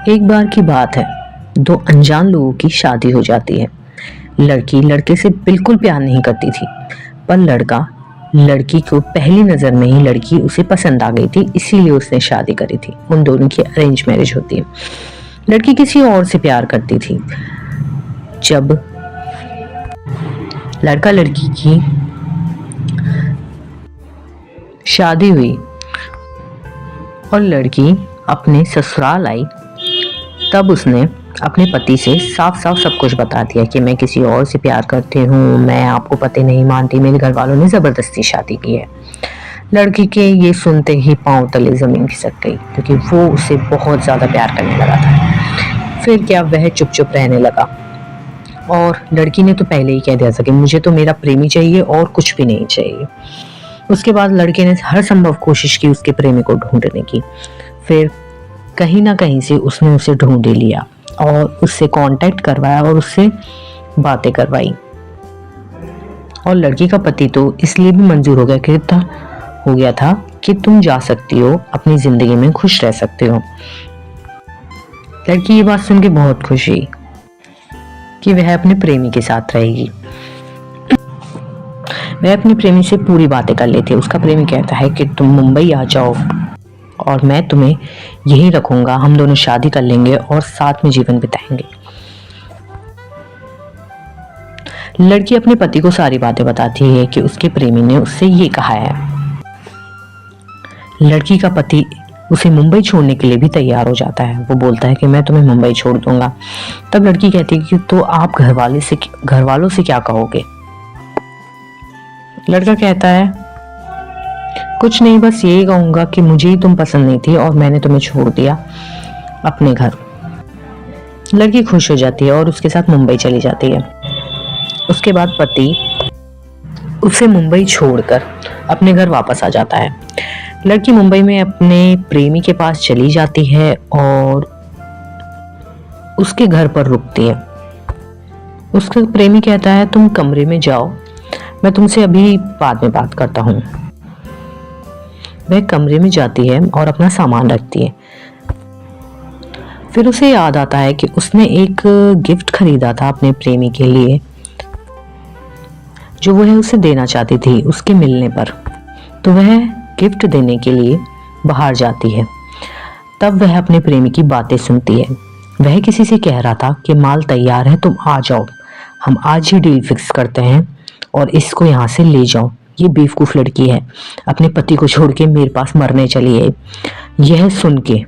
एक बार की बात है, दो अनजान लोगों की शादी हो जाती है। लड़की लड़के से बिल्कुल प्यार नहीं करती थी, पर लड़का लड़की को पहली नजर में ही लड़की उसे पसंद आ गई थी, इसीलिए उसने शादी करी थी। उन दोनों की अरेंज मैरिज होती है। लड़की किसी और से प्यार करती थी। जब लड़का लड़की की शादी हुई और लड़की अपने ससुराल आई, तब उसने अपने पति से साफ साफ सब कुछ बता दिया कि मैं किसी और से प्यार करती हूँ, मैं आपको पति नहीं मानती, मेरे घर वालों ने जबरदस्ती शादी की है। लड़की के ये सुनते ही पांव तले जमीन खिसक गई, क्योंकि वो उसे बहुत ज्यादा प्यार करने लगा था। फिर क्या, वह चुप चुप रहने लगा और लड़की ने तो पहले ही कह दिया था कि मुझे तो मेरा प्रेमी चाहिए और कुछ भी नहीं चाहिए। उसके बाद लड़के ने हर संभव कोशिश की उसके प्रेमी को ढूंढने की। फिर कहीं ना कहीं से उसने उसे ढूंढ लिया और उससे कांटेक्ट करवाया और उससे बातें करवाई। और लड़की का पति तो इसलिए भी मंजूर हो गया था कि तुम जा सकती हो, अपनी जिंदगी में खुश रह सकते हो। लड़की ये बात सुन के बहुत खुश हुई कि वह अपने प्रेमी के साथ रहेगी। वह अपने प्रेमी से पूरी बातें कर लेती है। उसका प्रेमी कहता है कि तुम मुंबई आ जाओ और मैं तुम्हें यहीं रखूंगा, हम दोनों शादी कर लेंगे और साथ में जीवन बिताएंगे। लड़की अपने पति को सारी बातें बताती है कि उसके प्रेमी ने उससे ये कहा है। लड़की का पति उसे मुंबई छोड़ने के लिए भी तैयार हो जाता है। वो बोलता है कि मैं तुम्हें मुंबई छोड़ दूंगा। तब लड़की कहती है कि तो आप घर वालों से क्या कहोगे। लड़का कहता है कुछ नहीं, बस यही कहूंगा कि मुझे ही तुम पसंद नहीं थी और मैंने तुम्हें छोड़ दिया अपने घर। लड़की खुश हो जाती है और उसके साथ मुंबई चली जाती है। उसके बाद पति उसे मुंबई छोड़कर अपने घर वापस आ जाता है। लड़की मुंबई में अपने प्रेमी के पास चली जाती है और उसके घर पर रुकती है। उसका प्रेमी कहता है तुम कमरे में जाओ, मैं तुमसे अभी बाद में बात करता हूँ। वह कमरे में जाती है और अपना सामान रखती है। फिर उसे याद आता है कि उसने एक गिफ्ट खरीदा था अपने प्रेमी के लिए, जो वह उसे देना चाहती थी उसके मिलने पर। तो वह गिफ्ट देने के लिए बाहर जाती है। तब वह अपने प्रेमी की बातें सुनती है। वह किसी से कह रहा था कि माल तैयार है, तुम आ जाओ, हम आज ही डील फिक्स करते हैं और इसको यहाँ से ले जाओ। ये बेवकूफ लड़की है, अपने पति को छोड़ के मेरे पास मरने चली है। यह सुन के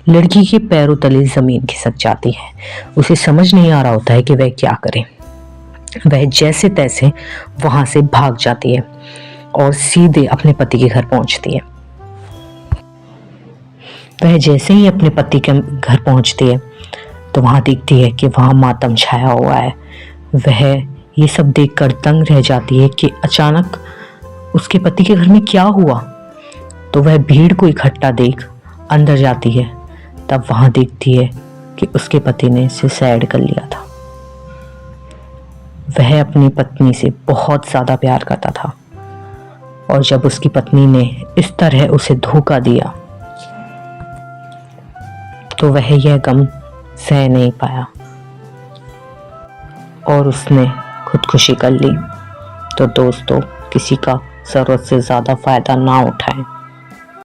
लड़की के पैरों तले जमीन खिसक जाती है। उसे समझ नहीं आ रहा होता है कि वह क्या करे। वह जैसे तैसे वहां से भाग जाती है और सीधे अपने पति के घर पहुंचती है। वह जैसे ही अपने पति के घर पहुंचती है तो वहां देखती है कि वहां मातम छाया हुआ है। वह ये सब देखकर दंग रह जाती है कि अचानक उसके पति के घर में क्या हुआ। तो वह भीड़ को इकट्ठा देख अंदर जाती है। तब वहां देखती है कि उसके पति ने सुसाइड कर लिया था। वह अपनी पत्नी से बहुत ज्यादा प्यार करता था और जब उसकी पत्नी ने इस तरह उसे धोखा दिया तो वह यह गम सह नहीं पाया और उसने खुदकुशी कर ली। तो दोस्तों, किसी का जरूरत से ज्यादा फायदा ना उठाएं।